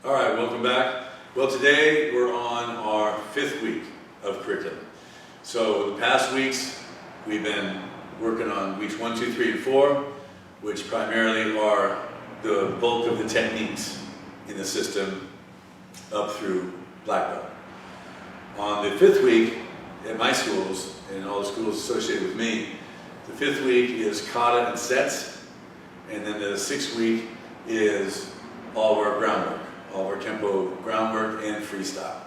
All right, welcome back. Well, today we're on our 5th week of curriculum. So the past weeks we've been working on weeks 1, 2, 3, and 4, which primarily are the bulk of the techniques in the system up through black belt. On the 5th week at my schools and all the schools associated with me, the 5th week is kata and sets, and then the 6th week is all of our groundwork, all of our Kenpo groundwork and freestyle.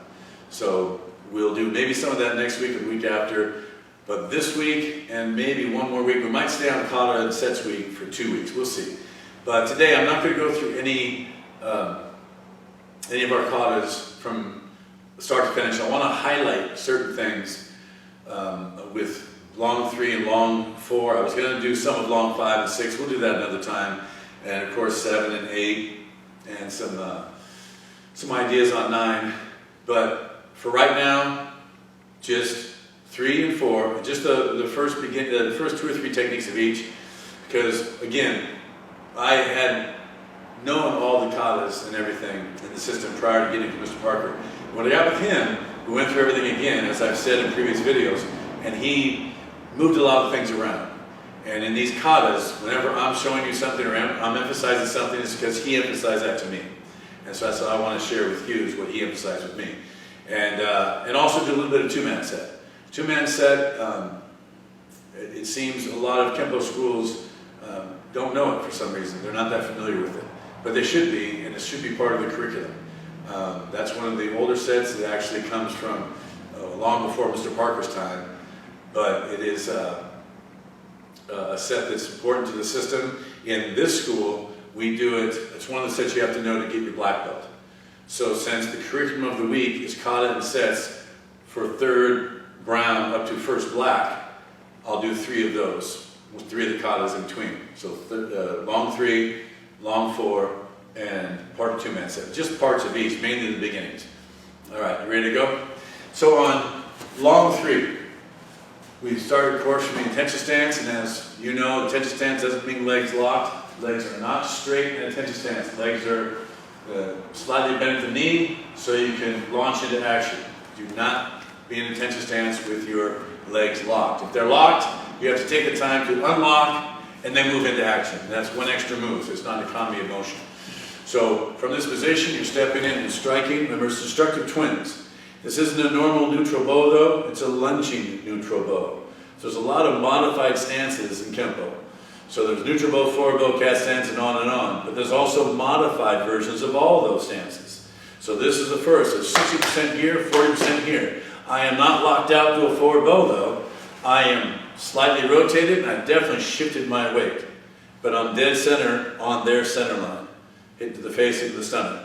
So we'll do maybe some of that next week or the week after, but this week and maybe one more week, we might stay on kata and sets week for 2 weeks, we'll see. But today I'm not going to go through any of our katas from start to finish. I want to highlight certain things with long 3 and long 4. I was going to do some of long 5 and 6, we'll do that another time. And of course 7 and 8 and some ideas on 9. But for right now, just 3 and 4, just the first 2 or 3 techniques of each, because again, I had known all the katas and everything in the system prior to getting to Mr. Parker. When I got with him, we went through everything again, as I've said in previous videos, and he moved a lot of things around. And in these katas, whenever I'm showing you something or I'm emphasizing something, it's because he emphasized that to me. And so that's what I want to share with you, is what he emphasized with me. And also do a little bit of two-man set. Two-man set, it seems a lot of Kenpo schools don't know it for some reason. They're not that familiar with it. But they should be, and it should be part of the curriculum. That's one of the older sets that actually comes from long before Mr. Parker's time. But it is a set that's important to the system. In this school, we do it, it's one of the sets you have to know to get your black belt. So since the curriculum of the week is kata and sets for 3rd brown up to 1st black, I'll do 3 of those, with 3 of the katas in between. So long 3, long 4, and part of 2-man set. Just parts of each, mainly the beginnings. All right, you ready to go? So on long 3, we started, of course, from the attention stance, and as you know, attention stance doesn't mean legs locked. Legs are not straight in attention stance. Legs are slightly bent at the knee, so you can launch into action. Do not be in attention stance with your legs locked. If they're locked, you have to take the time to unlock and then move into action. And that's one extra move, so it's not an economy of motion. So from this position, you're stepping in and striking. Remember, it's destructive twins. This isn't a normal neutral bow though, it's a lunging neutral bow. So there's a lot of modified stances in Kenpo. So there's neutral bow, forward bow, cat stance, and on, but there's also modified versions of all those stances. So this is the first, it's 60% here, 40% here. I am not locked out to a forward bow though. I am slightly rotated, and I've definitely shifted my weight. But I'm dead center on their center line. Hit to the face, hit to the stomach.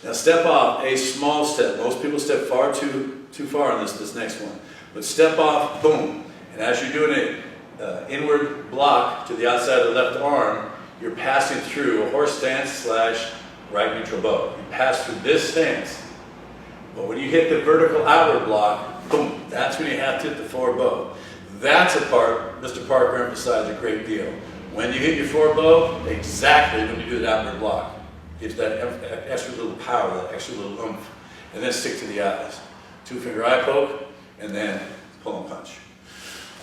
Now step off, a small step. Most people step far too far on this next one. But step off, boom. And as you're doing an inward block to the outside of the left arm, you're passing through a horse stance / right neutral bow. You pass through this stance. But when you hit the vertical outward block, boom, that's when you have to hit the forward bow. That's a part Mr. Parker emphasized a great deal. When you hit your forward bow, exactly when you do that outward block. Gives that extra little power, that extra little oomph, and then stick to the eyes. 2-finger eye poke, and then pull and punch.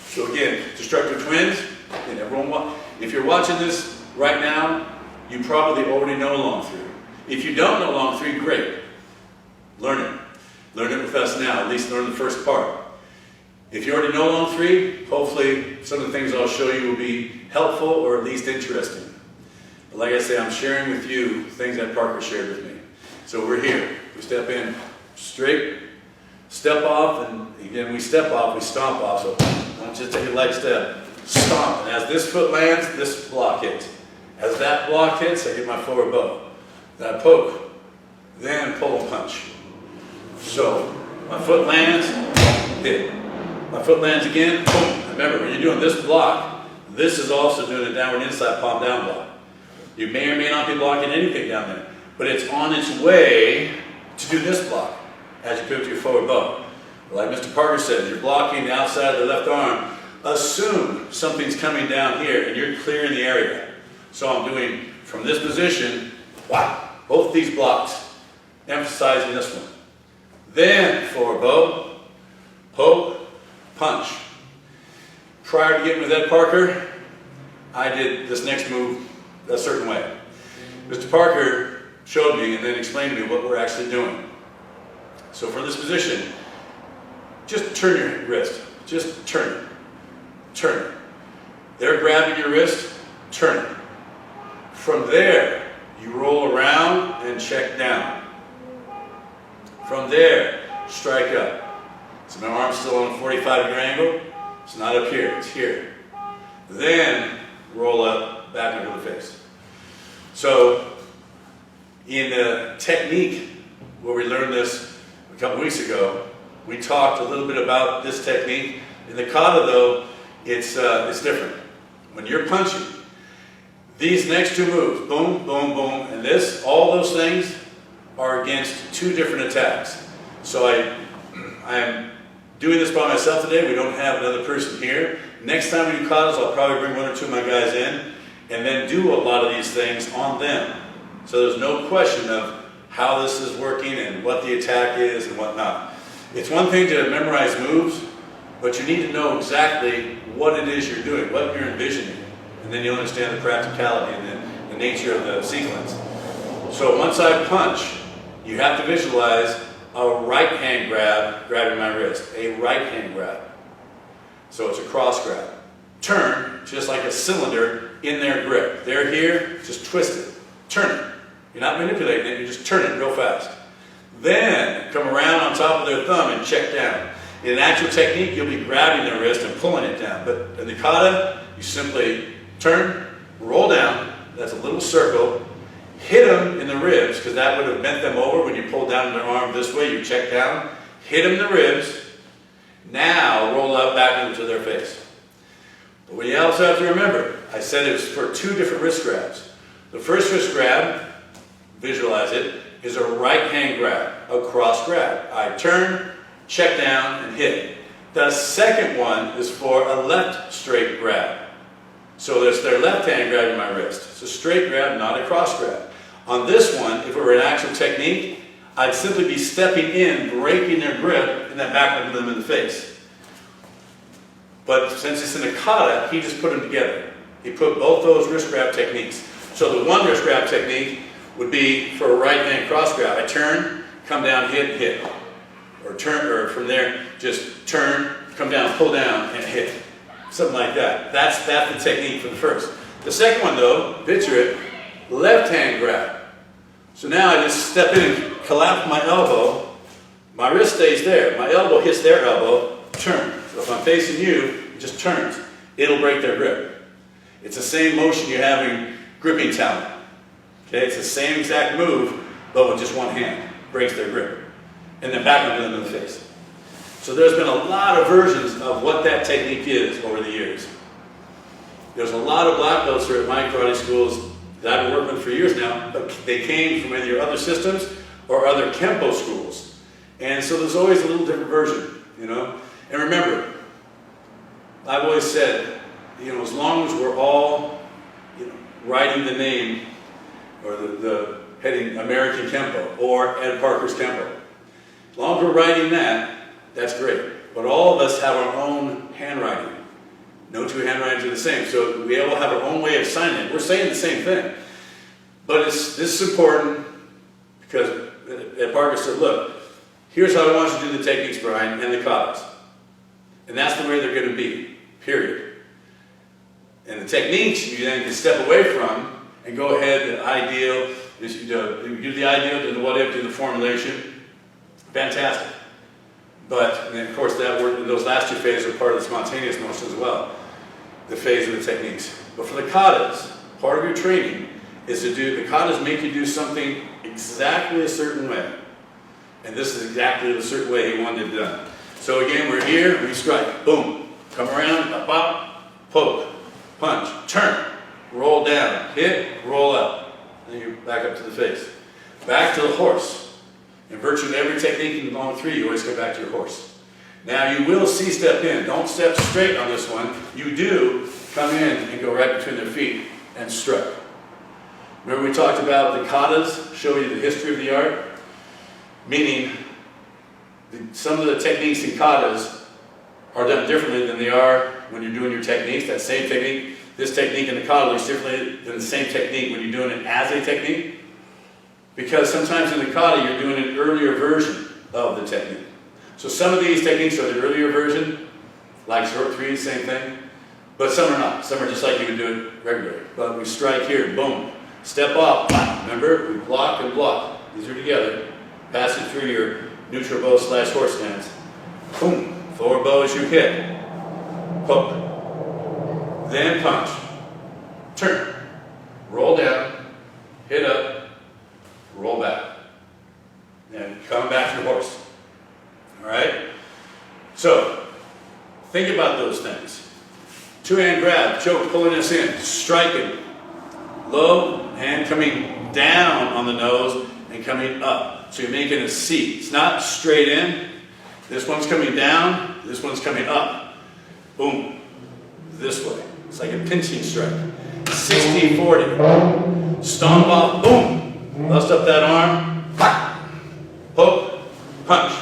So again, destructive twins, and everyone, if you're watching this right now, you probably already know long 3. If you don't know long 3, great. Learn it. Learn it with us now, at least learn the first part. If you already know long 3, hopefully some of the things I'll show you will be helpful or at least interesting. Like I say, I'm sharing with you things that Parker shared with me. So we're here. We step in straight, step off, and again, we step off, we stomp off. So don't just take a leg step, stomp. And as this foot lands, this block hits. As that block hits, I get my forward bow. Then I poke, then pull and punch. So my foot lands, hit. My foot lands again, boom. Remember, when you're doing this block, this is also doing a downward inside palm down block. You may or may not be blocking anything down there, but it's on its way to do this block as you pivot to your forward bow. Like Mr. Parker said, you're blocking the outside of the left arm. Assume something's coming down here and you're clearing the area. So I'm doing from this position, wow, both these blocks. emphasizing this one. Then for bow, poke, punch. Prior to getting with Ed Parker, I did this next move a certain way. Mr. Parker showed me and then explained to me what we're actually doing. So for this position, just turn your wrist. Just turn it. Turn it. They're grabbing your wrist, turn it. From there, you roll around and check down. From there, strike up. So my arm's still on a 45-degree angle. It's not up here, it's here. Then, roll up, back into the face. So, in the technique, where we learned this a couple weeks ago, we talked a little bit about this technique. In the kata, though, it's different. When you're punching, these next two moves, boom, boom, boom, and this, all those things are against two different attacks. So I am doing this by myself today. We don't have another person here. Next time we do katas, I'll probably bring one or two of my guys in and then do a lot of these things on them. So there's no question of how this is working and what the attack is and whatnot. It's one thing to memorize moves, but you need to know exactly what it is you're doing, what you're envisioning, and then you'll understand the practicality and the nature of the sequence. So once I punch, you have to visualize a right hand grab, grabbing my wrist, a right hand grab. So it's a cross grab. Turn, just like a cylinder in their grip. They're here, just twist it, turn it. You're not manipulating it, you just turn it real fast. Then come around on top of their thumb and check down. In an actual technique, you'll be grabbing their wrist and pulling it down. But in the kata, you simply turn, roll down, that's a little circle, hit them in the ribs, because that would have bent them over when you pulled down their arm this way, you check down, hit them in the ribs, now roll up back into their face. But we also have to remember, I said it was for two different wrist grabs. The first wrist grab, visualize it, is a right hand grab, a cross grab. I turn, check down, and hit. The second one is for a left straight grab. So there's their left hand grabbing my wrist. It's a straight grab, not a cross grab. On this one, if it were an actual technique, I'd simply be stepping in, breaking their grip, and then backing them in the face. But since it's in a kata, he just put them together. He put both those wrist grab techniques. So the one wrist grab technique would be for a right hand cross grab. I turn, come down, hit, hit. Or turn, or from there, just turn, come down, pull down, and hit. Something like that. That's the technique for the first. The second one though, picture it, left hand grab. So now I just step in and collapse my elbow, my wrist stays there, my elbow hits their elbow, turn. So if I'm facing you, it just turns. It'll break their grip. It's the same motion you're having gripping talent. Okay, it's the same exact move, but with just one hand. Breaks their grip. And then back into them in the face. So there's been a lot of versions of what that technique is over the years. There's a lot of black belts here at my karate schools that I've been working with for years now, but they came from either other systems or other Kenpo schools. And so there's always a little different version, you know. And remember, I've always said, you know, as long as we're all, you know, writing the name or the heading American Kenpo or Ed Parker's Kenpo, as long as we're writing that, that's great. But all of us have our own handwriting. No two handwritings are the same. So we all have our own way of signing it. We're saying the same thing. But this is important because Ed Parker said, look, here's how I want you to do the techniques, Brian, and the katas. And that's the way they're going to be, period. And the techniques you then can step away from and go ahead and ideal, you do the ideal, do the what if, do the formulation. Fantastic. But, and then of course, those last two phases are part of the spontaneous motion as well, the phase of the techniques. But for the katas, part of your training is to do, the katas make you do something exactly a certain way. And this is exactly the certain way he wanted it done. So again, we're here, we strike, boom, come around, pop, poke, punch, turn, roll down, hit, roll up. Then you back up to the face. Back to the horse. In virtually every technique in long three, you always go back to your horse. Now you will C-step in. Don't step straight on this one. You do come in and go right between their feet and strike. Remember we talked about the katas, show you the history of the art? meaning some of the techniques in katas are done differently than they are when you're doing your techniques, that same technique. This technique in the kata looks differently than the same technique when you're doing it as a technique. Because sometimes in the kata you're doing an earlier version of the technique. So some of these techniques are the earlier version, like short three, same thing. But some are not. Some are just like you would do it regularly. But we strike here, boom. Step off, remember, we block and block. These are together. Pass it through your neutral bow / horse stance. Boom. Forward bow as you hit. Hook. Then punch. Turn. Roll down. Hit up. Roll back. And come back to your horse. Alright? So, think about those things. Two-hand grab, choke, pulling us in, striking. Low, hand coming down on the nose and coming up. So you're making a C. It's not straight in. This one's coming down, this one's coming up. Boom. This way. It's like a pinching strike. 60-40. Stomp off, boom. Bust up that arm. Hook, punch.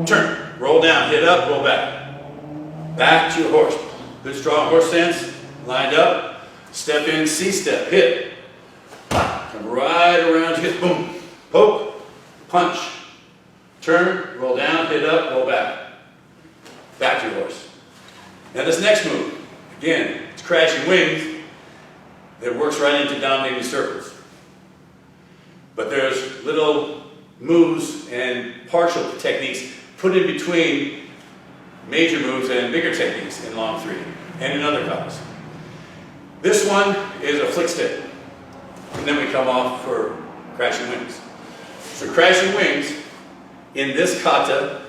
Turn. Roll down, hit up, roll back. Back to your horse. Good strong horse stance. Lined up. Step in, C-step, hit. Come right around, hit, boom. Poke, punch. Turn, roll down, hit up, roll back. Back to your horse. Now this next move, again, it's crashing wings that works right into dominating circles. But there's little moves and partial techniques put in between major moves and bigger techniques in long three and in other katas. This one is a flick stick. And then we come off for crashing wings. So crashing wings in this kata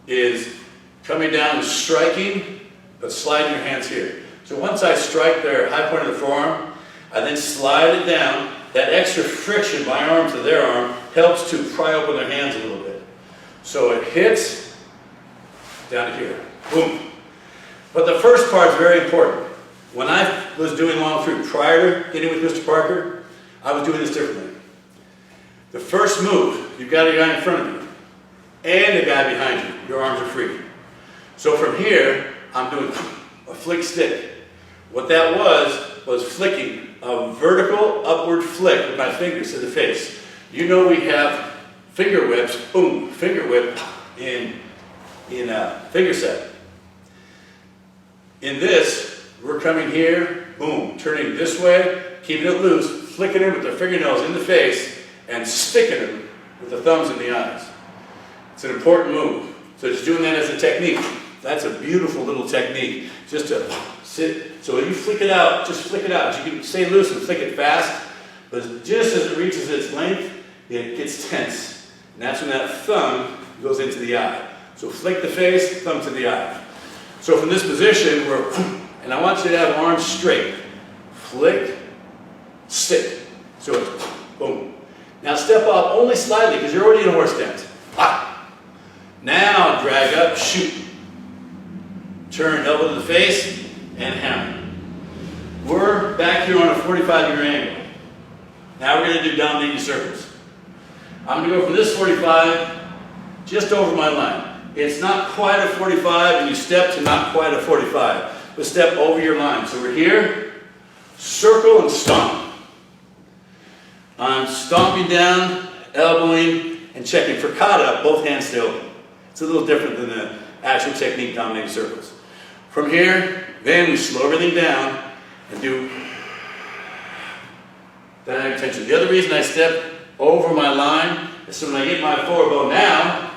is coming down and striking, but sliding your hands here. So once I strike their high point of the forearm, I then slide it down. That extra friction, my arm to their arm, helps to pry open their hands a little bit. So it hits down to here. Boom. But the first part is very important. When I was doing long three prior to getting with Mr. Parker, I was doing this differently. The first move, you've got a guy in front of you and a guy behind you. Your arms are free. So from here, I'm doing a flick stick. What that was flicking a vertical upward flick with my fingers to the face. You know we have finger whips, boom, finger whip in a finger set. In this, we're coming here, boom, turning this way, keeping it loose, flicking it with the fingernails in the face, and sticking it with the thumbs in the eyes. It's an important move. So just doing that as a technique. That's a beautiful little technique. Just to sit. So when you flick it out, just flick it out. You can stay loose and flick it fast, but just as it reaches its length, it gets tense. And that's when that thumb goes into the eye. So flick the face, thumb to the eye. So from this position, and I want you to have arms straight. Flick, stick. So it's boom. Now step up only slightly because you're already in a horse stance. Now drag up, shoot. Turn elbow to the face and hammer. We're back here on a 45-degree angle. Now we're going to do dominating circles. I'm going to go from this 45 just over my line. It's not quite a 45 and you step to not quite a 45. But step over your line. So we're here, circle and stomp. I'm stomping down, elbowing, and checking. For kata, both hands stay open. It's a little different than the actual technique dominating circles. From here, then we slow everything down and do dynamic tension. The other reason I step over my line is so when I get my forward bow now,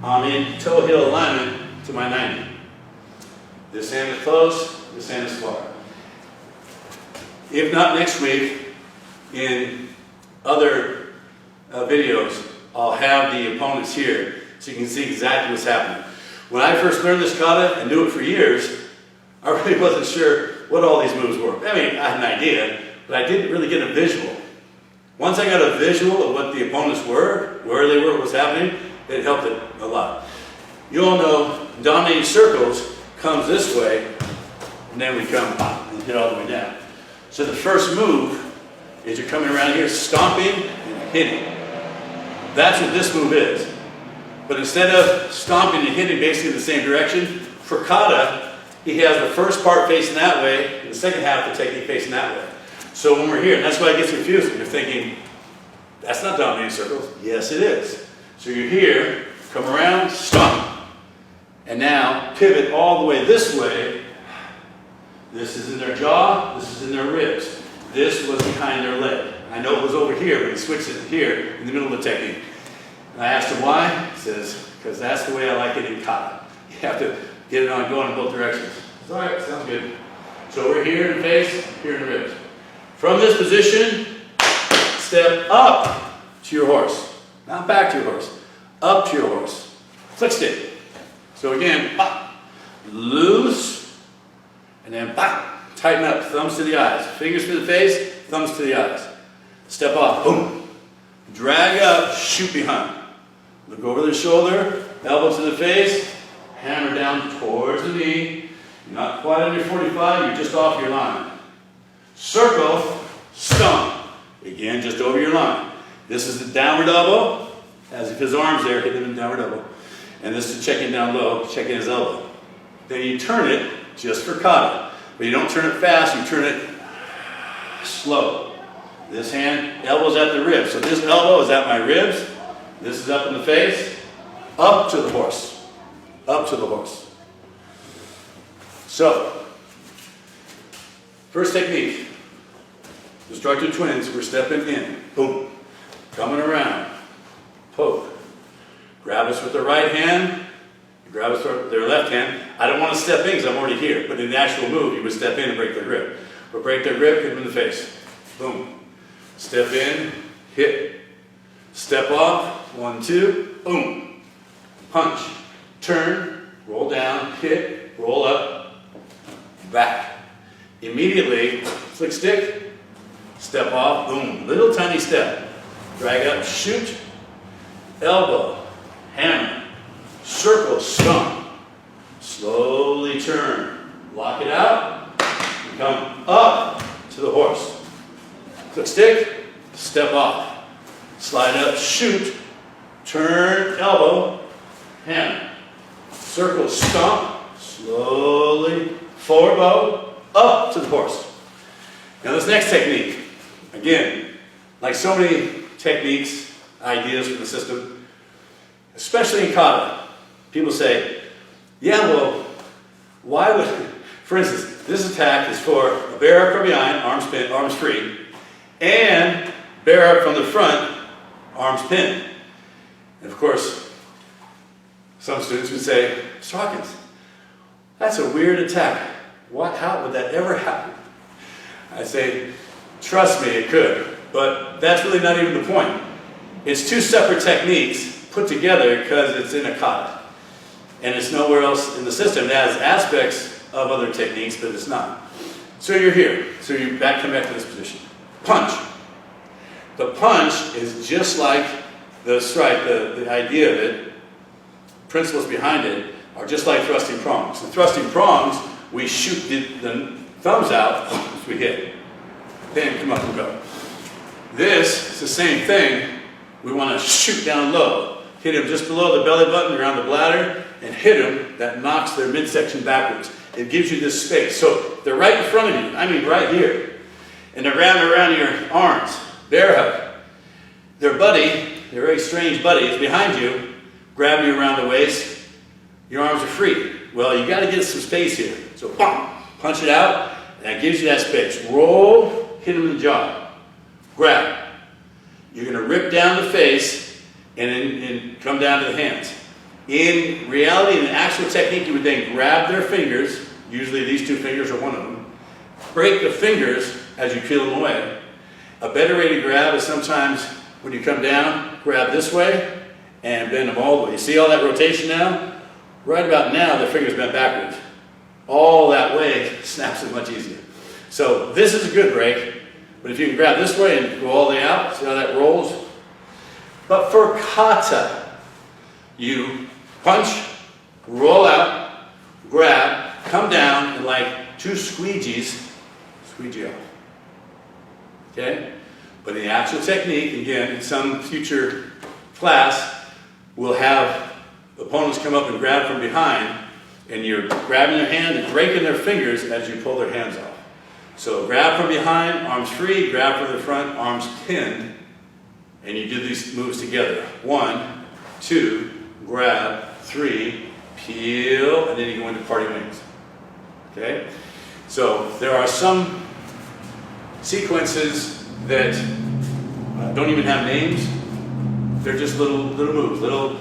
I'm in toe heel alignment to my 90. This hand is close, this hand is far. If not next week, in other videos, I'll have the opponents here so you can see exactly what's happening. When I first learned this kata and knew it for years, I really wasn't sure what all these moves were. I mean, I had an idea, but I didn't really get a visual. Once I got a visual of what the opponents were, where they were, what was happening, it helped it a lot. You all know dominating circles comes this way, and then we come and hit all the way down. So the first move is you're coming around here, stomping and hitting. That's what this move is. But instead of stomping and hitting basically in the same direction, for Kata, he has the first part facing that way, and the second half of the technique facing that way. So when we're here, and that's why it gets confusing, you're thinking, that's not dominating circles. Yes, it is. So you're here, come around, stomp. And now pivot all the way this way. This is in their jaw, this is in their ribs. This was behind their leg. I know it was over here, but he switched it here in the middle of the technique. And I asked him why. He says, because that's the way I like it in Kata. You have to get it on going in both directions. It's all right, sounds good. So we're here in the face, here in the ribs. From this position, step up to your horse. Not back to your horse. Up to your horse. Flick stick. So again, pop, loose, and then pop. Tighten up, thumbs to the eyes. Fingers to the face, thumbs to the eyes. Step off, boom. Drag up, shoot behind. Look over the shoulder, elbow to the face, hammer down towards the knee. You're not quite under 45, you're just off your line. Circle, stomp. Again, just over your line. This is the downward elbow, as if his arm's there, hitting him in downward elbow. And this is checking down low, checking his elbow. Then you turn it just for Kata. But you don't turn it fast, you turn it slow. This hand, elbow's at the ribs. So this elbow is at my ribs. This is up in the face. Up to the horse. Up to the horse. So, first technique. Destructive twins, we're stepping in. Boom. Coming around. Poke. Grab us with the right hand. Grab us with their left hand. I don't want to step in because I'm already here. But in the actual move, you would step in and break their grip. Or break their grip, hit them in the face. Boom. Step in, hit. Step off, 1, 2, boom. Punch. Turn, roll down, hit, roll up, back. Immediately, flick stick, step off, boom. Little tiny step. Drag up, shoot, elbow, hammer, circle, stomp. Slowly turn. Lock it out, and come up to the horse. Flick stick, step off. Slide up, shoot, turn, elbow, hammer. Circle, stomp, slowly, forward bow, up to the horse. Now this next technique, again, like so many techniques, ideas for the system, especially in Kata, people say, yeah, well, why would, for instance, this attack is for a bear up from behind, arms free, and bear up from the front, arms pinned. And of course, some students would say, Mr. Hawkins, that's a weird attack. How would that ever happen? I say, trust me, it could. But that's really not even the point. It's two separate techniques put together because it's in a kata. And it's nowhere else in the system. It has aspects of other techniques, but it's not. So you're here. So you come back to this position. Punch. The punch is just like the strike, the idea of it, principles behind it, are just like thrusting prongs. The thrusting prongs, we shoot the thumbs out as we hit. Then come up and go. This is the same thing. We want to shoot down low. Hit him just below the belly button, around the bladder, and hit him. That knocks their midsection backwards. It gives you this space. So they're right in front of you. I mean right here. And they're around your arms. Bear hug. Their buddy, their very strange buddy, is behind you. Grab you around the waist. Your arms are free. Well, you got to get some space here. So, bam, punch it out, and that gives you that space. Roll, hit him in the jaw. Grab. You're going to rip down the face and come down to the hands. In reality, in the actual technique, you would then grab their fingers. Usually these two fingers are one of them. Break the fingers as you peel them away. A better way to grab is sometimes when you come down, grab this way and bend them all the way. You see all that rotation now? Right about now, the finger's bent backwards. All that way snaps it much easier. So this is a good break, but if you can grab this way and go all the way out, see how that rolls? But for kata, you punch, roll out, grab, come down, and like two squeegees, squeegee off. Okay? But in the actual technique, again, in some future class, we'll have opponents come up and grab from behind, and you're grabbing their hand and breaking their fingers as you pull their hands off. So grab from behind, arms free, grab from the front, arms pinned, and you do these moves together. 1, 2, grab, 3, peel, and then you go into party wings. Okay? So there are some sequences that don't even have names. They're just little moves, little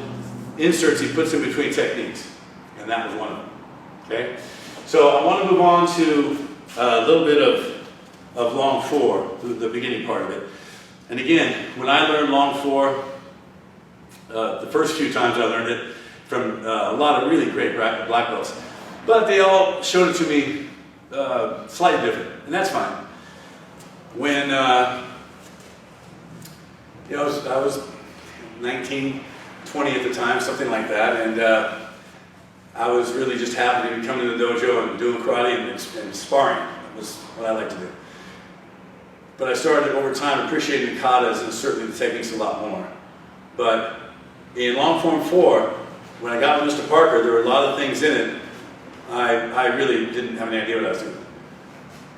inserts he puts in between techniques. And that was one of them. Okay? So I want to move on to a little bit of long 4, the beginning part of it. And again, when I learned long 4, the first few times I learned it from a lot of really great black belts, but they all showed it to me slightly different, and that's fine. When I was 19, 20 at the time, something like that, and I was really just happy to be coming to the dojo and doing karate and sparring. That was what I like to do. But I started over time appreciating the katas and certainly the techniques a lot more. But in long form 4, when I got with Mr. Parker, there were a lot of things in it I really didn't have any idea what I was doing.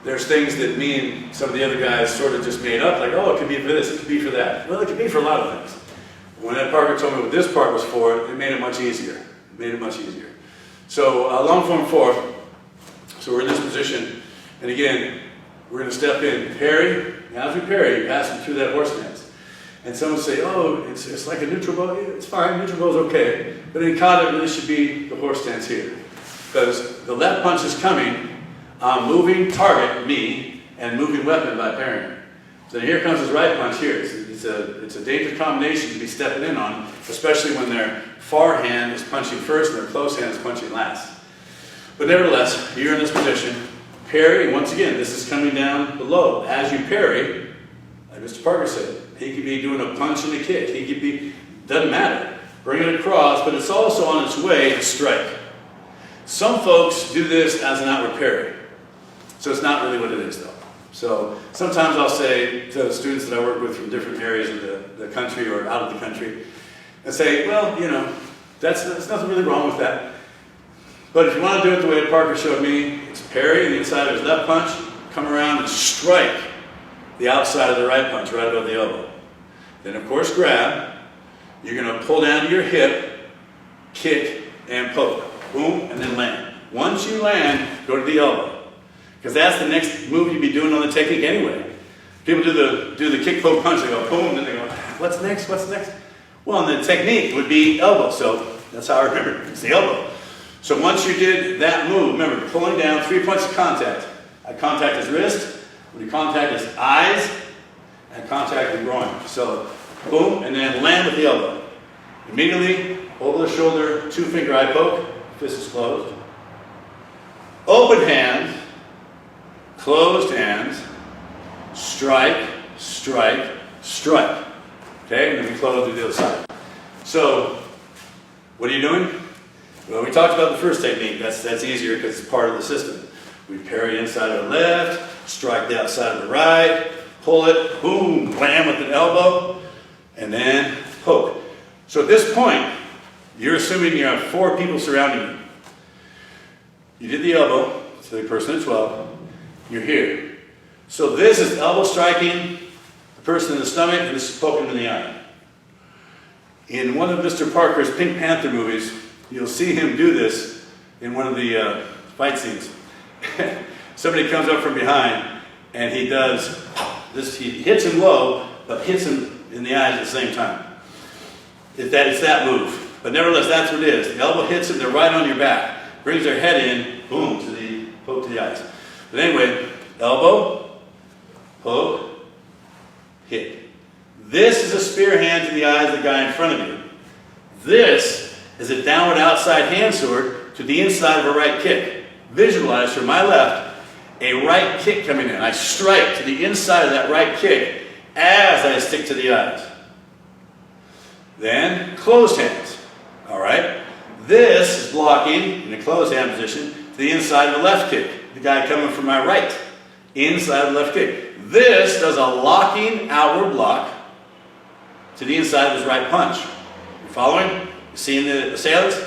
There's things that me and some of the other guys sort of just made up, like, oh, it could be for this, it could be for that. Well, it could be for a lot of things. When Ed Parker told me what this part was for, it made it much easier. It made it much easier. So long form 4, so we're in this position, and again, we're going to step in, parry. Now as we parry, you pass it through that horse stance. And some would say, oh, it's like a neutral bow. Yeah, it's fine, neutral bow is okay. But in kata, it really should be the horse stance here. Because the left punch is coming, I'm moving target, me, and moving weapon by parrying. So here comes his right punch here. It's a dangerous combination to be stepping in on, especially when their far hand is punching first and their close hand is punching last. But nevertheless, you're in this position. Parry, and once again, this is coming down below. As you parry, like Mr. Parker said, he could be doing a punch and a kick. He could be, doesn't matter. Bring it across, but it's also on its way to strike. Some folks do this as an outward parry. So it's not really what it is, though. So sometimes I'll say to students that I work with from different areas of the country or out of the country, and say, well, you know, there's nothing really wrong with that. But if you want to do it the way Parker showed me, it's parry on the inside of his left punch, come around and strike the outside of the right punch right above the elbow. Then, of course, grab. You're going to pull down to your hip, kick, and poke. Boom, and then land. Once you land, go to the elbow. Because that's the next move you'd be doing on the technique anyway. People do the kick, poke, punch, they go boom, then they go, what's next, what's next? Well, and the technique would be elbow, so that's how I remember it. It's the elbow. So once you did that move, remember, pulling down, 3 points of contact. I contact his wrist, when you contact his eyes, and contact the groin. So, boom, and then land with the elbow. Immediately, over the shoulder, 2-finger eye poke, fist is closed. Open hand, closed hands, strike, strike, strike. Okay, and then we close to the other side. So, what are you doing? Well, we talked about the first technique. That's easier because it's part of the system. We parry inside of the left, strike the outside of the right, pull it, boom, blam with an elbow, and then poke. So at this point, you're assuming you have 4 people surrounding you. You did the elbow, so the person at 12, you're here. So this is elbow striking the person in the stomach, and this is poking in the eye. In one of Mr. Parker's Pink Panther movies, you'll see him do this in one of the fight scenes. Somebody comes up from behind, and he does this. He hits him low, but hits him in the eyes at the same time. It's that move. But nevertheless, that's what it is. The elbow hits them, they're right on your back. Brings their head in, boom, to the poke to the eyes. But anyway, elbow, poke, hit. This is a spear hand to the eyes of the guy in front of you. This is a downward outside hand sword to the inside of a right kick. Visualize from my left a right kick coming in. I strike to the inside of that right kick as I stick to the eyes. Then closed hands. All right. This is blocking in a closed hand position to the inside of the left kick. The guy coming from my right, inside of the left kick. This does a locking outward block to the inside of his right punch. You following? You seeing the assailants?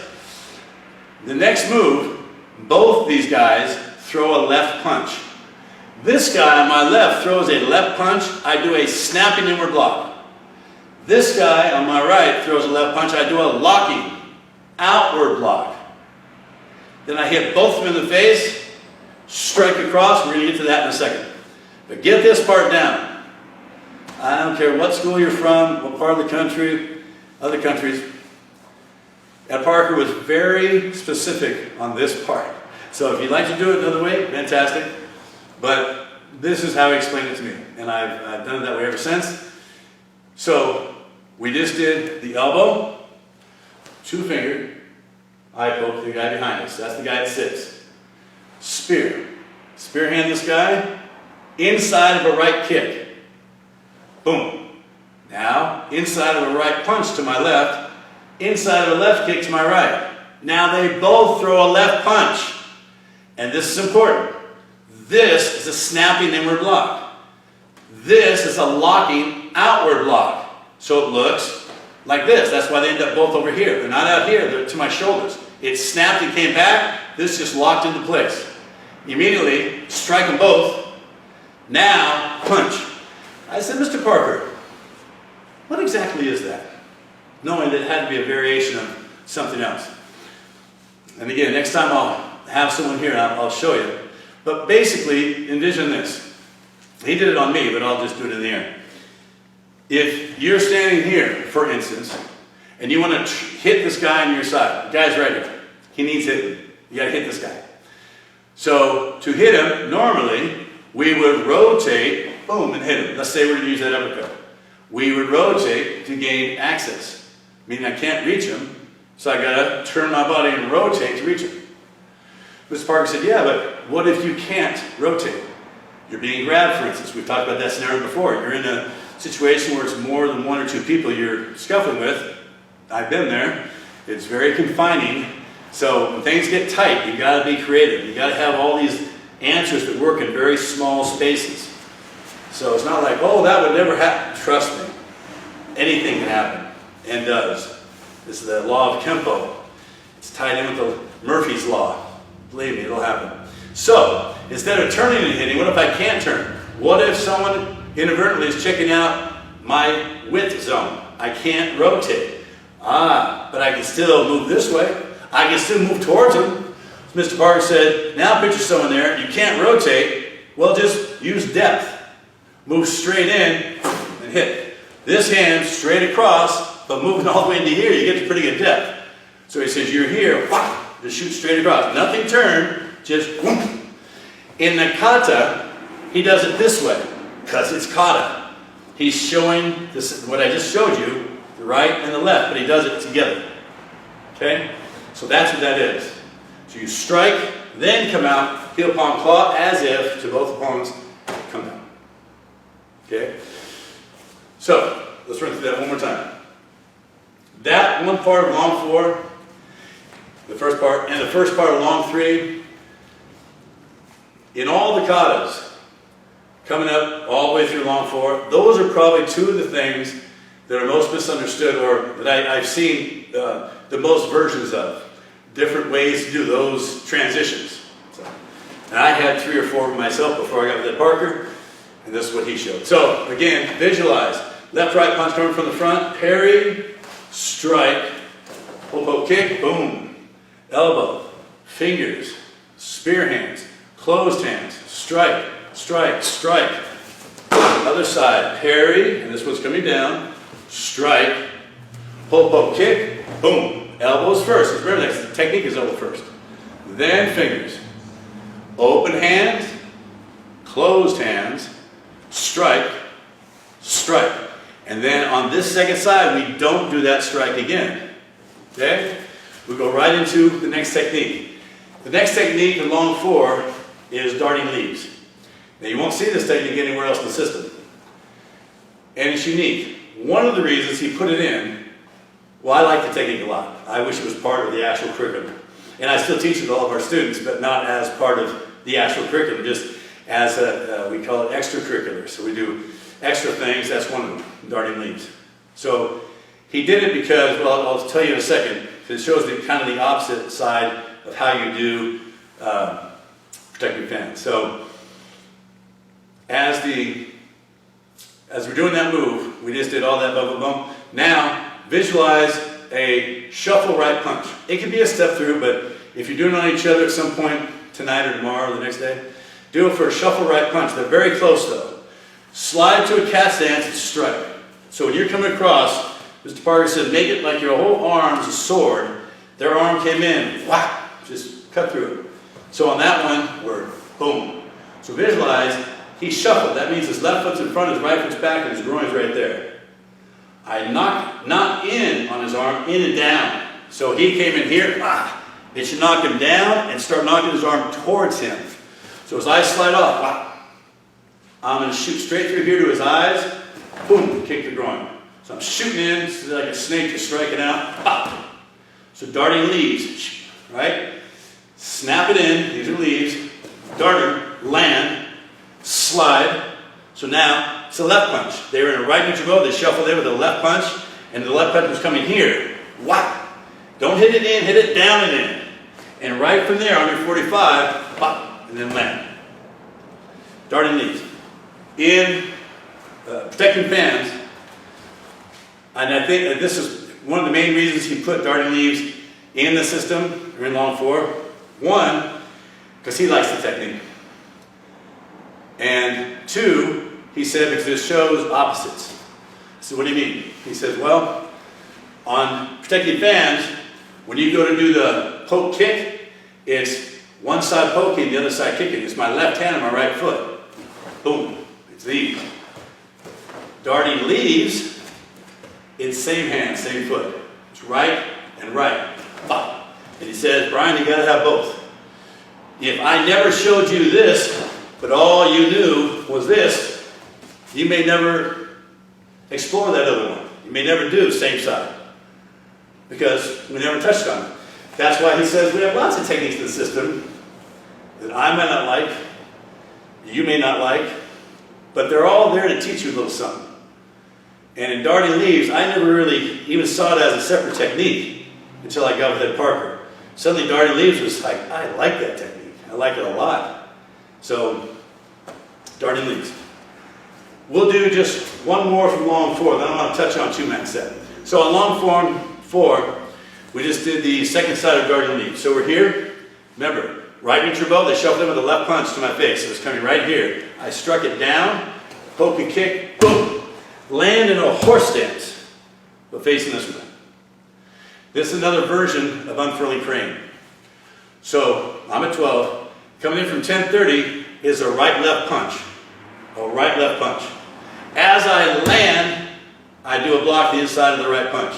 The next move, both these guys throw a left punch. This guy on my left throws a left punch, I do a snapping inward block. This guy on my right throws a left punch, I do a locking outward block. Then I hit both of them in the face, strike across. We're going to get to that in a second. But get this part down. I don't care what school you're from, what part of the country, other countries. Ed Parker was very specific on this part. So if you'd like to do it another way, fantastic. But this is how he explained it to me. And I've done it that way ever since. So we just did the elbow, two finger, eye poke, the guy behind us. That's the guy that sits. Spear. Spear hand this guy, inside of a right kick. Boom. Now, inside of a right punch to my left, inside of a left kick to my right. Now they both throw a left punch. And this is important. This is a snapping inward block. This is a locking outward block. So it looks like this. That's why they end up both over here. They're not out here, they're to my shoulders. It snapped and came back. This just locked into place. Immediately, strike them both. Now, punch. I said, Mr. Parker, what exactly is that? Knowing that it had to be a variation of something else. And again, next time I'll have someone here and I'll show you. But basically, envision this. He did it on me, but I'll just do it in the air. If you're standing here, for instance, and you want to hit this guy on your side, the guy's right here. He needs hitting. You got to hit this guy. So to hit him, normally, we would rotate, boom, and hit him. Let's say we're going to use that uppercut. We would rotate to gain access. Meaning I can't reach him, so I got to turn my body and rotate to reach him. Mr. Parker said, yeah, but what if you can't rotate? You're being grabbed, for instance. We've talked about that scenario before. You're in a situation where it's more than one or two people you're scuffling with. I've been there. It's very confining. So when things get tight, you've got to be creative. You've got to have all these answers that work in very small spaces. So it's not like, oh, that would never happen. Trust me. Anything can happen, and does. This is the law of Kenpo. It's tied in with the Murphy's Law. Believe me, it'll happen. So, instead of turning and hitting, what if I can't turn? What if someone inadvertently is checking out my width zone? I can't rotate. But I can still move this way. I can still move towards him. Mr. Parker said, now picture someone there, you can't rotate, well just use depth. Move straight in and hit. This hand straight across, but moving all the way into here, you get to pretty good depth. So he says, you're here, just shoot straight across. Nothing turn, just whoop. In the kata, he does it this way, because it's kata. He's showing this, what I just showed you, the right and the left, but he does it together. Okay? So that's what that is. So you strike, then come out, heel palm claw, as if to both opponents, come down. Okay? So, let's run through that one more time. That one part of long 4, the first part, and the first part of long 3, in all the katas, coming up all the way through long 4, those are probably two of the things that are most misunderstood, or that I've seen the most versions of. Different ways to do those transitions. So, and I had 3 or 4 myself before I got with Ed Parker, and this is what he showed. So, again, visualize. Left, right punch coming from the front, parry, strike, pull, poke, kick, boom. Elbow, fingers, spear hands, closed hands, strike, strike, strike. Other side, parry, and this one's coming down, strike, pull, poke, kick, boom. Elbows first. Remember that the technique is elbow first. Then fingers. Open hands, closed hands, strike, strike. And then on this second side, we don't do that strike again. Okay? We go right into the next technique. The next technique in long 4 is darting leaves. Now you won't see this technique anywhere else in the system. And it's unique. One of the reasons he put it in, well, I like the technique a lot. I wish it was part of the actual curriculum. And I still teach it to all of our students, but not as part of the actual curriculum, just as we call it extracurricular. So we do extra things, that's one of them, darting leaves. So he did it because, well, I'll tell you in a second, because it shows the kind of the opposite side of how you do protective fans. So as we're doing that move, we just did all that bump, bump, bump. Now visualize a shuffle right punch. It can be a step through, but if you're doing it on each other at some point tonight or tomorrow or the next day, do it for a shuffle right punch. They're very close though. Slide to a cat stance and strike. So when you're coming across, Mr. Parker said, make it like your whole arm is a sword. Their arm came in, whack, just cut through it. So on that one, we're boom. So visualize, he shuffled. That means his left foot's in front, his right foot's back, and his groin's right there. I knocked not in on his arm, in and down. So he came in here, it should knock him down and start knocking his arm towards him. So as I slide off, wow, I'm going to shoot straight through here to his eyes, boom, kick the groin. So I'm shooting in, it's like a snake just striking out, pop. So darting leaves, right? Snap it in, these are leaves, darter, land, slide. So now it's a left punch. They were in a right neutral bow, they shuffled in with a left punch, and the left punch was coming here. Whack! Don't hit it in, hit it down and in. And right from there, under 45, pop, and then land. Darting leaves. In protecting fans, and I think that this is one of the main reasons he put darting leaves in the system, or in long four. One, because he likes the technique. And two, he said because it shows opposites. So what do you mean? He says, well, on protecting fans, when you go to do the poke kick, it's one side poking, the other side kicking. It's my left hand and my right foot. Boom. It's these. Darting leaves, it's same hand, same foot. It's right and right. Pop. And he says, Brian, you gotta have both. If I never showed you this, but all you knew was this, you may never explore that other one. You may never do same side. Because we never touched on it. That's why he says we have lots of techniques in the system that I may not like, you may not like, but they're all there to teach you a little something. And in darting leaves, I never really even saw it as a separate technique until I got with Ed Parker. Suddenly darting leaves was like, I like that technique. I like it a lot. So, darting leaves. We'll do just one more from long four, then I want to touch on two-man set. So on long form 4, we just did the second side of darting leaves. So we're here, remember, right neutral bow, they shuffled in with a left punch to my face. So it's coming right here. I struck it down, poke and kick, boom, land in a horse stance, but facing this way. This is another version of unfurling crane. So I'm at 12, coming in from 10:30 is a right-left punch, a right-left punch. As I land, I do a block to the inside of the right punch.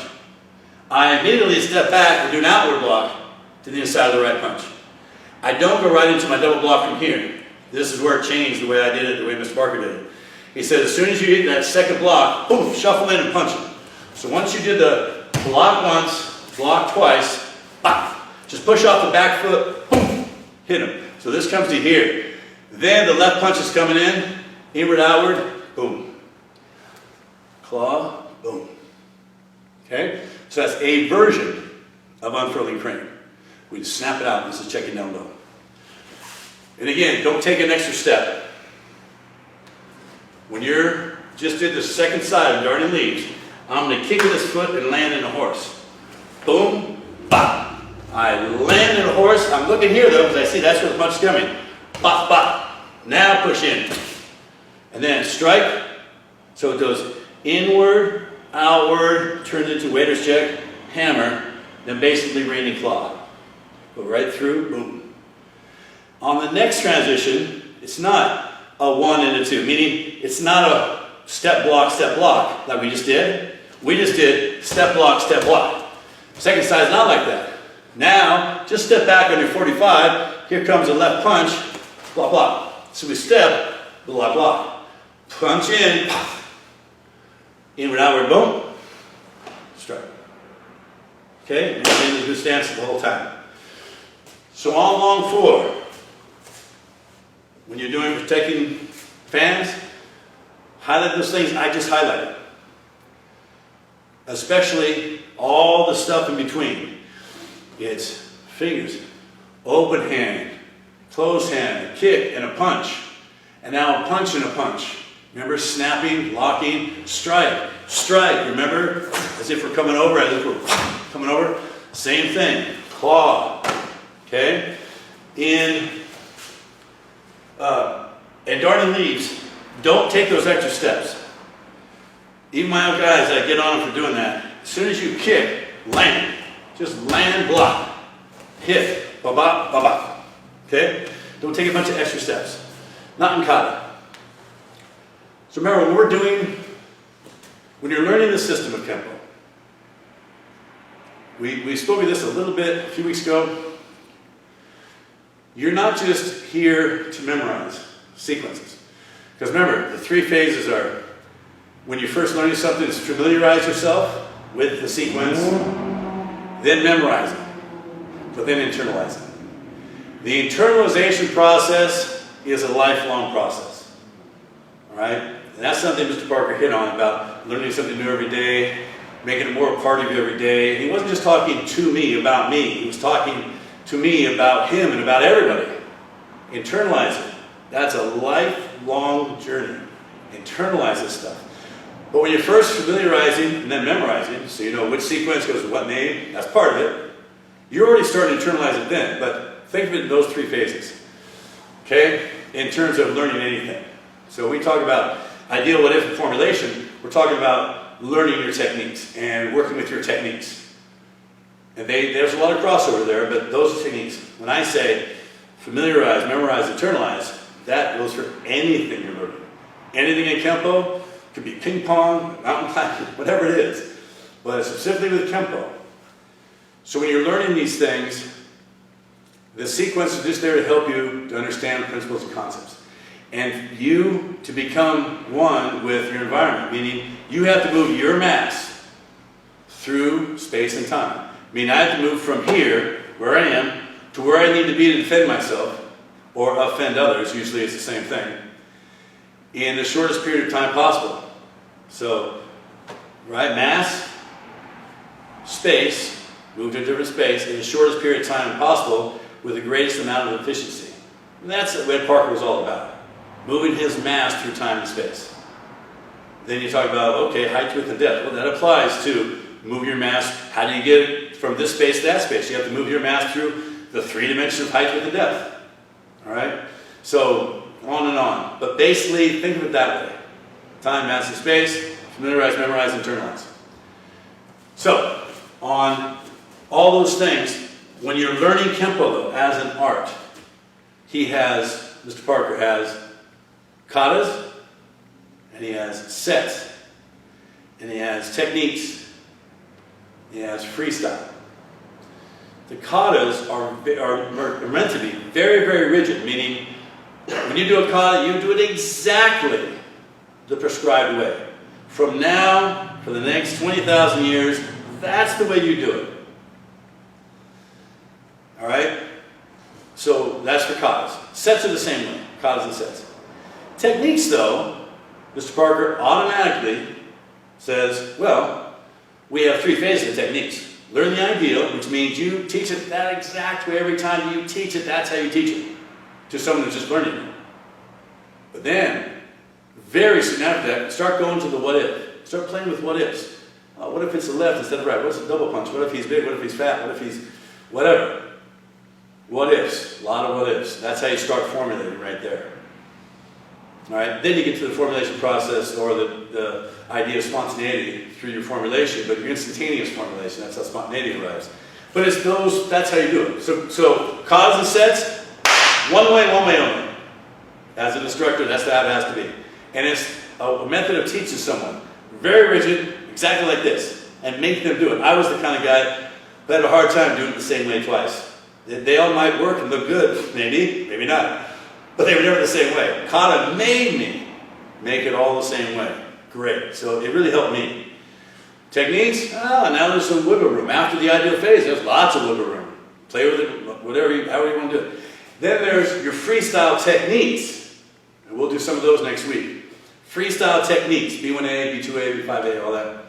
I immediately step back and do an outward block to the inside of the right punch. I don't go right into my double block from here. This is where it changed the way I did it, the way Mr. Parker did it. He said as soon as you hit that second block, boom, shuffle in and punch him. So once you did the block once, block twice, pop, just push off the back foot, boom, hit him. So this comes to here. Then the left punch is coming in, inward, outward, boom. Claw, boom. Okay? So that's a version of unfurling crane. We just snap it out. This is checking down low. And again, don't take an extra step. When you're just did the second side of darting leaves, I'm going to kick with this foot and land in a horse. Boom, bop. I land in a horse. I'm looking here though, because I see that's where the punch is coming. Bop, bop. Now push in. And then strike. So it goes inward, outward, turns into waiter's check, hammer, then basically raining claw. Go right through, boom. On the next transition, it's not a 1 and a 2, meaning it's not a step block like we just did. We just did step block, step block. Second side is not like that. Now, just step back on your 45, here comes a left punch, block, block. So we step, block, block. Punch in, pop. Inward, outward, boom. Strike. Okay, maintain the good stance the whole time. So on long 4, when you're doing protecting fans, highlight those things I just highlighted. especially all the stuff in between. It's fingers, open hand, closed hand, a kick, and a punch. And now a punch and a punch. Remember, snapping, locking, strike, strike. Remember, as if we're coming over, as if we're coming over. Same thing, claw, okay? In darting leaves, don't take those extra steps. Even my own guys, I get on them for doing that. As soon as you kick, land. Just land, block, hit, ba-ba, ba-ba, okay? Don't take a bunch of extra steps. Not in kata. So remember, when you're learning the system of Kenpo, we spoke of this a little bit a few weeks ago. You're not just here to memorize sequences. Because remember, the three phases are, when you're first learning something, is familiarize yourself with the sequence, then memorize it, but then internalize it. The internalization process is a lifelong process. All right? And that's something Mr. Parker hit on about learning something new every day, making it more a part of you every day. And he wasn't just talking to me about me. He was talking to me about him and about everybody. Internalize it. That's a lifelong journey. Internalize this stuff. But when you're first familiarizing and then memorizing, so you know which sequence goes with what name, that's part of it. You're already starting to internalize it then, but think of it in those three phases. Okay? In terms of learning anything. So we talk about ideal what if and formulation. We're talking about learning your techniques and working with your techniques. And there's a lot of crossover there, but those techniques, when I say familiarize, memorize, internalize, that goes for anything you're learning. Anything in Kenpo, could be ping pong, mountain climbing, whatever it is, but specifically with Kenpo. So when you're learning these things, the sequence is just there to help you to understand the principles and concepts. And you to become one with your environment, meaning you have to move your mass through space and time. Meaning I have to move from here, where I am, to where I need to be to defend myself, or offend others, usually it's the same thing, in the shortest period of time possible. So, right, mass, space, move to a different space in the shortest period of time possible with the greatest amount of efficiency. And that's what Parker was all about. Moving his mass through time and space. Then you talk about, okay, height, width, and depth. Well, that applies to move your mass. How do you get it from this space to that space? You have to move your mass through the three dimensions of height, width, and depth. All right? So, on and on. But basically, think of it that way. Time, mass, and space. Familiarize, memorize, internalize. So, on all those things, when you're learning Kenpo, though, as an art, Mr. Parker has katas, and he has sets, and he has techniques, he has freestyle. The katas are meant to be very, very rigid, meaning when you do a kata, you do it exactly the prescribed way. From now, for the next 20,000 years, that's the way you do it. All right? So that's for katas. Sets are the same way, katas and sets. Techniques, though, Mr. Parker automatically says, well, we have three phases of techniques. Learn the ideal, which means you teach it that exact way every time you teach it, that's how you teach it to someone who's just learning it. But then, very soon after that, start going to the what if. Start playing with what ifs. What if it's the left instead of right? What's a double punch? What if he's big? What if he's fat? What if he's whatever? What ifs. A lot of what ifs. That's how you start formulating right there. All right? Then you get to the formulation process or the idea of spontaneity through your formulation, but your instantaneous formulation, that's how spontaneity arrives. But it's those, that's how you do it. So katas and sets, one way only. As an instructor, that's how it has to be. And it's a method of teaching someone, very rigid, exactly like this, and make them do it. I was the kind of guy who had a hard time doing it the same way twice. They all might work and look good, maybe not, but they were never the same way. Kata made me make it all the same way. Great, so it really helped me. Techniques, now there's some wiggle room. After the ideal phase, there's lots of wiggle room. Play with it, however you want to do it. Then there's your freestyle techniques, and we'll do some of those next week. Freestyle techniques, B1A, B2A, B5A, all that.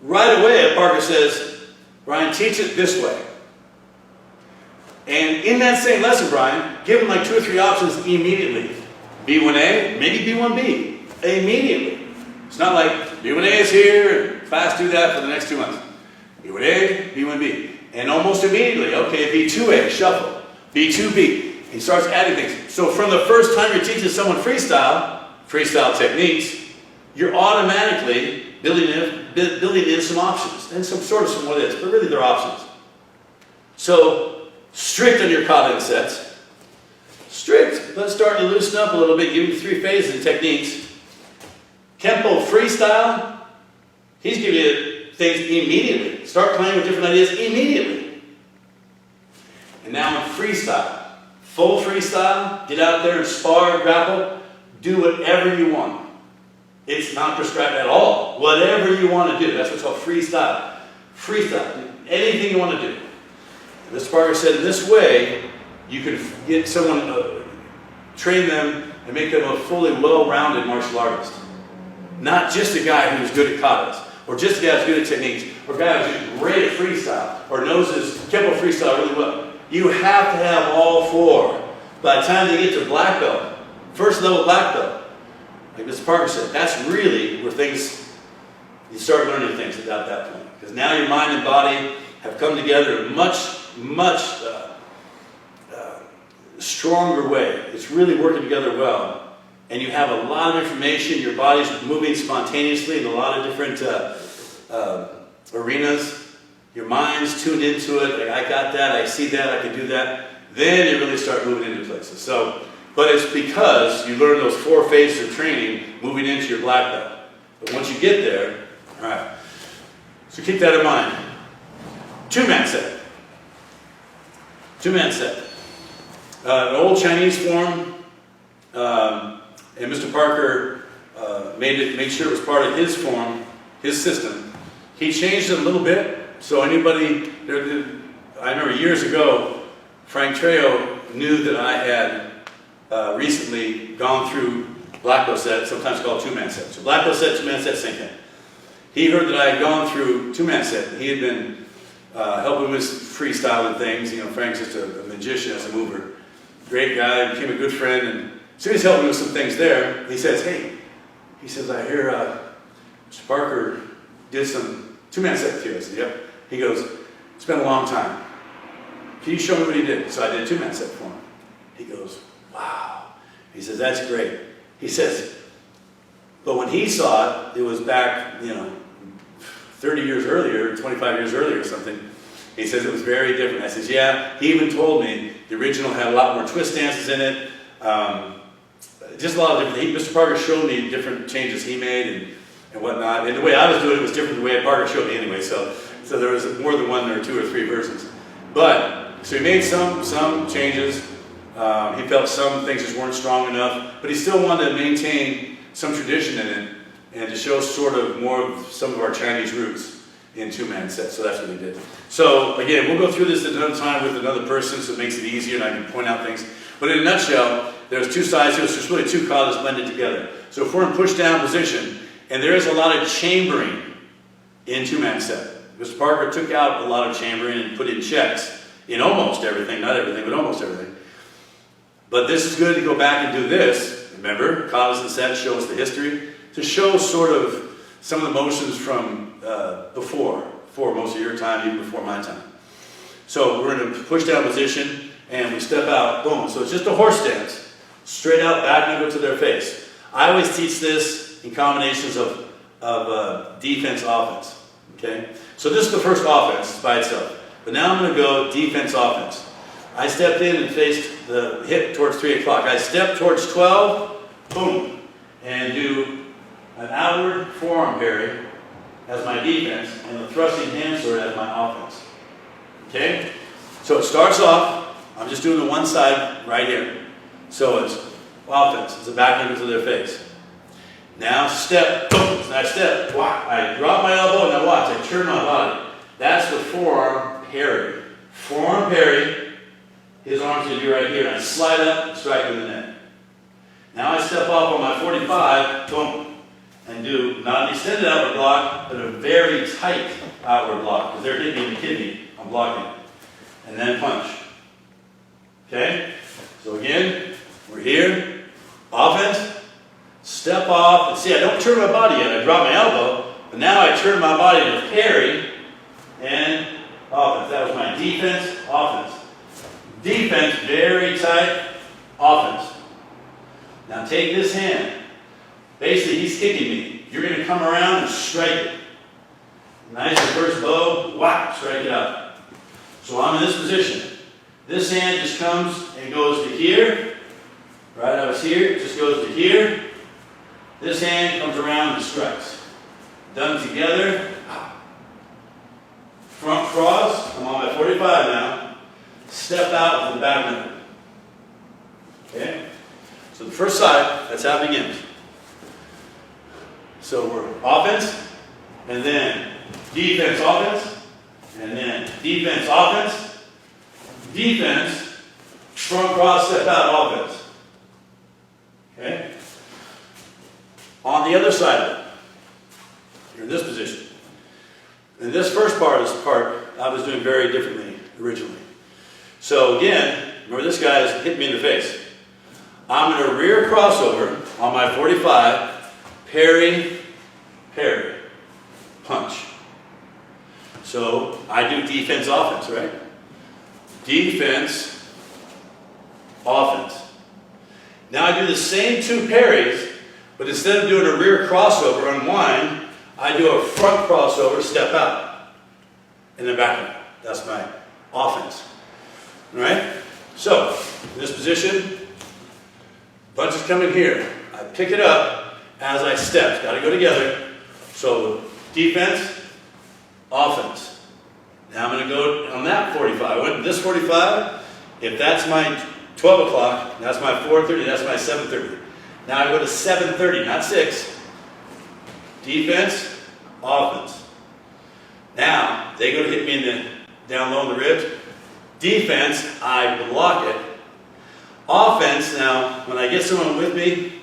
Right away, Parker says, Brian, teach it this way. And in that same lesson, Brian, give them like 2 or 3 options immediately. B1A, maybe B1B, immediately. It's not like B1A is here, and class do that for the next 2 months. B1A, B1B. And almost immediately, okay, B2A, shuffle. B2B. He starts adding things. So from the first time you're teaching someone freestyle techniques, you're automatically building in some options. And some what is, but really they're options. So, strict on your Kata sets. Strict, but starting to loosen up a little bit, giving you 3 phases and techniques. Kenpo freestyle, he's giving you things immediately. Start playing with different ideas immediately. And now in freestyle, full freestyle, get out there and spar, grapple, do whatever you want. It's not prescribed at all. Whatever you want to do, that's what's called freestyle. Freestyle, anything you want to do. Mr. Parker said in this way, you can get someone, train them and make them a fully well-rounded martial artist. Not just a guy who's good at katas, or just a guy who's good at techniques, or a guy who's great at freestyle, or knows his Kenpo freestyle really well. You have to have all 4. By the time they get to black belt, first level black belt, like Mr. Parker said, that's really where you start learning things at that point. Because now your mind and body have come together in a much stronger way. It's really working together well. And you have a lot of information, your body's moving spontaneously in a lot of different arenas. Your mind's tuned into it, like I got that, I see that, I can do that. Then you really start moving into places. So, but it's because you learn those 4 phases of training moving into your black belt. But once you get there, all right, so keep that in mind. 2-man set. 2-man set. An old Chinese form, and Mr. Parker made sure it was part of his form, his system. He changed it a little bit, so anybody, I remember years ago, Frank Trejo knew that I had recently gone through black belt set, sometimes called 2-man set. So black belt set, 2-man set, same thing. He heard that I had gone through 2-man set. He had been helping with freestyle and things. You know, Frank's just a magician as a mover. Great guy, became a good friend, and so he's helping me with some things there. He says, hey, he says, I hear Mr. Parker did some 2-man set with you. I said, yep. He goes, it's been a long time. Can you show me what he did? So I did a 2-man set for him. He goes, wow. He says, that's great. He says, but when he saw it, it was back, 30 years earlier, 25 years earlier or something. He says it was very different. I says, yeah. He even told me the original had a lot more twist stances in it. Just a lot of different, Mr. Parker showed me different changes he made and whatnot. And the way I was doing it was different than the way Parker showed me anyway. So there was more than 1 or 2 or 3 versions. But, so he made some changes. He felt some things just weren't strong enough. But he still wanted to maintain some tradition in it and to show sort of more of some of our Chinese roots in 2-man sets. So that's what he did. So again, we'll go through this at another time with another person so it makes it easier and I can point out things. But in a nutshell, there's 2 sides to it. So there's really 2 katas blended together. So if we're in push-down position, and there is a lot of chambering in 2-man set. Mr. Parker took out a lot of chambering and put in checks in almost everything, not everything, but almost everything. But this is good to go back and do this. Remember, katas and sets show us the history, to show sort of some of the motions from before most of your time, even before my time. So we're in a push-down position, and we step out, boom. So it's just a horse stance, straight out, back and go to their face. I always teach this in combinations of defense, offense, okay? So this is the first offense by itself. But now I'm going to go defense, offense. I stepped in and faced the hip towards 3 o'clock. I step towards 12, boom, and do an outward forearm parry as my defense and the thrusting hand sword as my offense. Okay? So it starts off, I'm just doing the one side right here. So it's offense, it's a backhand to their face. Now step, boom, I step, whack. I drop my elbow and I watch, I turn my body. That's the forearm parry. Forearm parry, his arm's gonna be right here, and I slide up and strike in the neck. Now I step off on my 45, boom, and do not an extended outward block, but a very tight outward block, because they're hitting the kidney. I'm blocking. And then punch. Okay? So again, we're here. Offense. Step off. And see, I don't turn my body yet. I drop my elbow. But now I turn my body to parry and offense. That was my defense, offense. Defense, very tight. Offense. Now take this hand. Basically, he's kicking me. You're going to come around and strike it. Nice reverse bow. Whack, strike it out. So I'm in this position. This hand just comes and goes to here. Right, I was here. It just goes to here. This hand comes around and strikes. Done together. Front cross. I'm on my 45 now. Step out with the back knuckle. Okay? So the first side, that's how it begins. So we're offense, and then defense, offense, and then defense, offense, defense, front cross, step out, offense. Okay? On the other side of it, you're in this position. And this first part is the part I was doing very differently originally. So again, remember this guy's hit me in the face. I'm in a rear crossover on my 45, parry, parry, punch. So I do defense, offense, right? Defense, offense. Now I do the same two parries, but instead of doing a rear crossover, unwind, I do a front crossover, step out, and then back up. That's my offense. All right? So, in this position, punch is coming here. I pick it up as I step. Got to go together. So, defense, offense. Now I'm going to go on that 45. I went to this 45. If that's my 12 o'clock, that's my 4:30, that's my 7:30. Now I go to 7:30, not 6. Defense, offense. Now, they go to hit me in the down low in the ribs. Defense, I block it. Offense, now, when I get someone with me,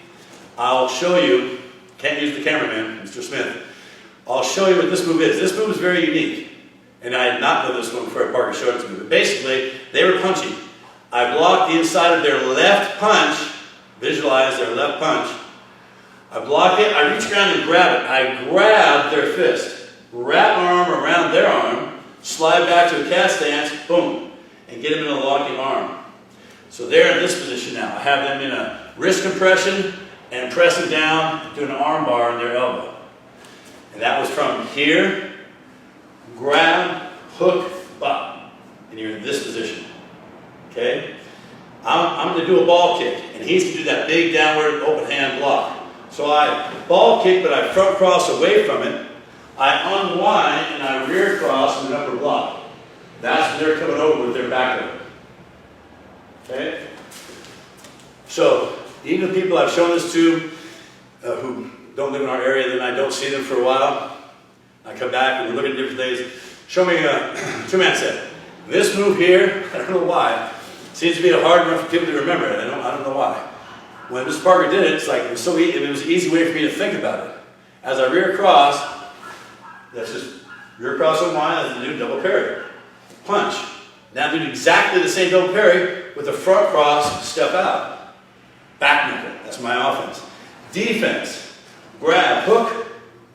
I'll show you, can't use the cameraman, Mr. Smith. I'll show you what this move is. This move is very unique. And I did not know this one before Parker showed it to me. But basically, they were punching. I blocked the inside of their left punch. Visualize their left punch. I block it, I reach around and grab it. I grab their fist, wrap my arm around their arm, slide back to a cat stance, boom, and get them in a locking arm. So they're in this position now. I have them in a wrist compression and pressing down, doing an arm bar on their elbow. And that was from here, grab, hook, bop, and you're in this position. Okay? I'm going to do a ball kick, and he's going to do that big downward open hand block. So I ball kick, but I front cross away from it. I unwind and I rear cross with an upper block. That's when they're coming over with their back over. Okay? So even the people I've shown this to who don't live in our area, then I don't see them for a while. I come back and we look at different things. Show me a two-man set. This move here, I don't know why, seems to be hard enough for people to remember it. I don't know why. When Mr. Parker did it, it's like it was so easy. It was an easy way for me to think about it. As I rear cross, that's just rear cross unwind, as I do double parry, punch. Now do exactly the same double parry with the front cross, step out, back knuckle. That's my offense. Defense, grab, hook.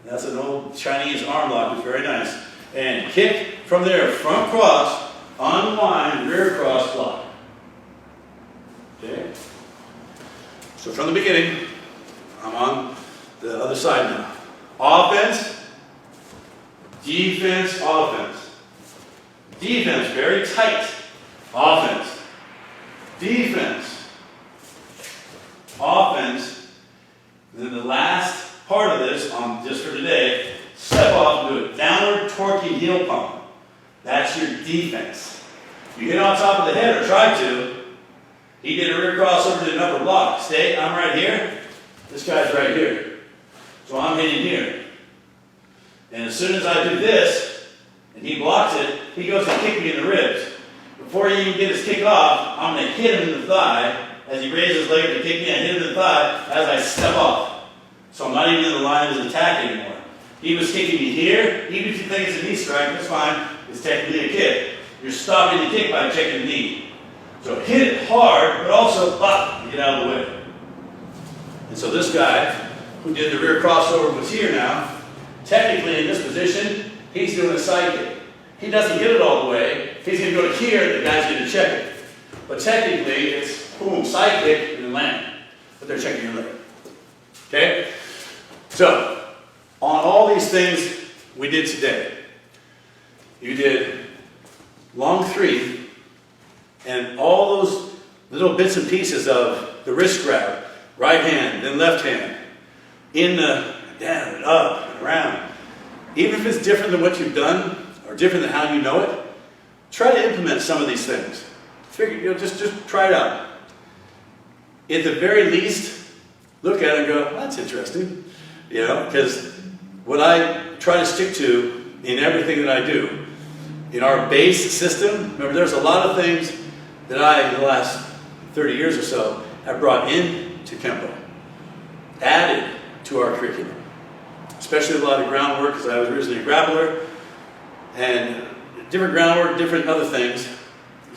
That's an old Chinese arm lock. It's very nice. And kick from there, front cross, unwind, rear cross, block. Okay. So from the beginning, I'm on the other side now. Offense, defense, offense. Defense, very tight. Offense. Defense. Offense. And then the last part of this, just for today, step off and do a downward torquing heel pump. That's your defense. You hit on top of the head, or try to. He did a rear cross over to the upper block. Stay, I'm right here. This guy's right here. So I'm hitting here. And as soon as I do this, and he blocks it, he goes to kick me in the ribs. Before he even gets his kick off, I'm going to hit him in the thigh. As he raises his leg to kick me, I hit him in the thigh as I step off. So I'm not even in the line of his attack anymore. He was kicking me here, even if you think it's a knee strike, that's fine, it's technically a kick. You're stopping the kick by checking the knee. So hit it hard, but also bop, get out of the way. And so this guy, who did the rear crossover, was here now. Technically in this position, he's doing a side kick. He doesn't get it all the way. If he's going to go to here, the guy's going to check it. But technically, it's boom, side kick, and then land. But they're checking your leg. Okay? So, on all these things we did today, you did long 3, and all those little bits and pieces of the wrist grab, right hand, then left hand, in the down and up and around. Even if it's different than what you've done, or different than how you know it, try to implement some of these things. Figure, just try it out. At the very least, look at it and go, well, that's interesting. Because what I try to stick to in everything that I do, in our base system, remember there's a lot of things that I, in the last 30 years or so, have brought in to Kenpo, added to our curriculum. Especially a lot of groundwork, because I was originally a grappler, and different groundwork, different other things,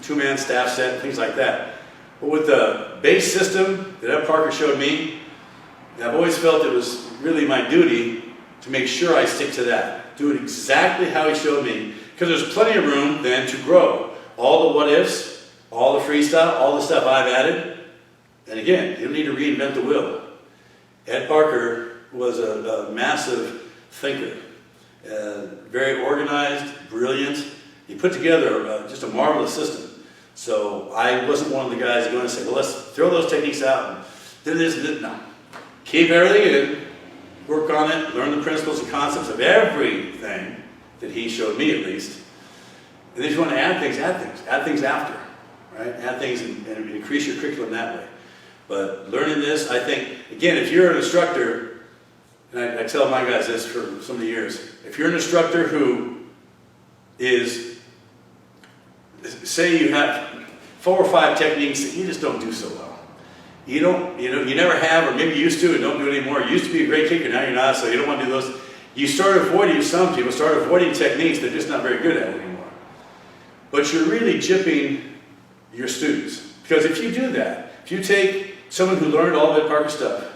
two-man staff set, things like that. But with the base system that Ed Parker showed me, I've always felt it was really my duty to make sure I stick to that. Do it exactly how he showed me, because there's plenty of room then to grow. All the what-ifs, all the freestyle, all the stuff I've added. And again, you don't need to reinvent the wheel. Ed Parker was a massive thinker. Very organized, brilliant. He put together just a marvelous system. So I wasn't one of the guys going to say, well, let's throw those techniques out and do this and this. No. Keep everything in, work on it, learn the principles and concepts of everything that he showed me at least. And then if you want to add things after, right? Add things and increase your curriculum that way. But learning this, I think, again, if you're an instructor, and I tell my guys this for so many years, if you're an instructor who is, say you have 4 or 5 techniques that you just don't do so well. You never have, or maybe you used to and don't do it anymore. You used to be a great kicker, now you're not, so you don't want to do those. You start avoiding, some people start avoiding techniques they're just not very good at anymore. But you're really gypping your students. Because if you do that, if you take someone who learned all of Ed Parker stuff,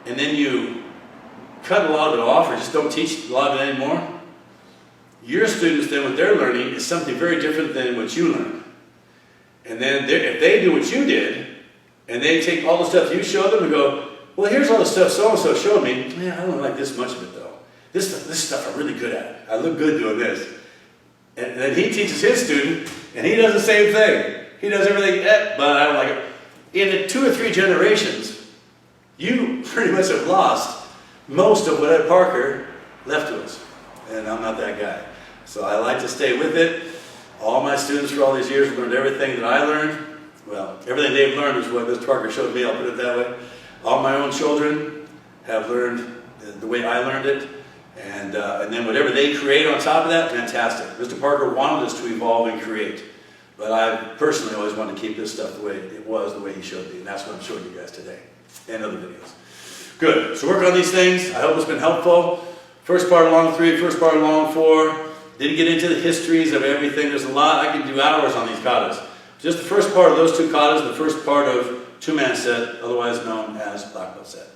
and then you cut a lot of it off, or just don't teach a lot of it anymore, your students then, what they're learning is something very different than what you learned. And then if they do what you did, and they take all the stuff you showed them and go, well, here's all the stuff so-and-so showed me. Man, I don't like this much of it, though. This stuff I'm really good at. I look good doing this. And then he teaches his student, and he does the same thing. He does everything, but I don't like it. In 2 or 3 generations, you pretty much have lost most of what Ed Parker left to us. And I'm not that guy. So I like to stay with it. All my students for all these years have learned everything that I learned. Well, everything they've learned is what Mr. Parker showed me, I'll put it that way. All my own children have learned the way I learned it. And then whatever they create on top of that, fantastic. Mr. Parker wanted us to evolve and create. But I personally always wanted to keep this stuff the way it was, the way he showed me. And that's what I'm showing you guys today, and other videos. Good, so work on these things. I hope it's been helpful. First part of long 3, first part of long 4. Didn't get into the histories of everything. There's a lot, I could do hours on these katas. Just the first part of those 2 katas, the first part of 2-man set, otherwise known as black belt set.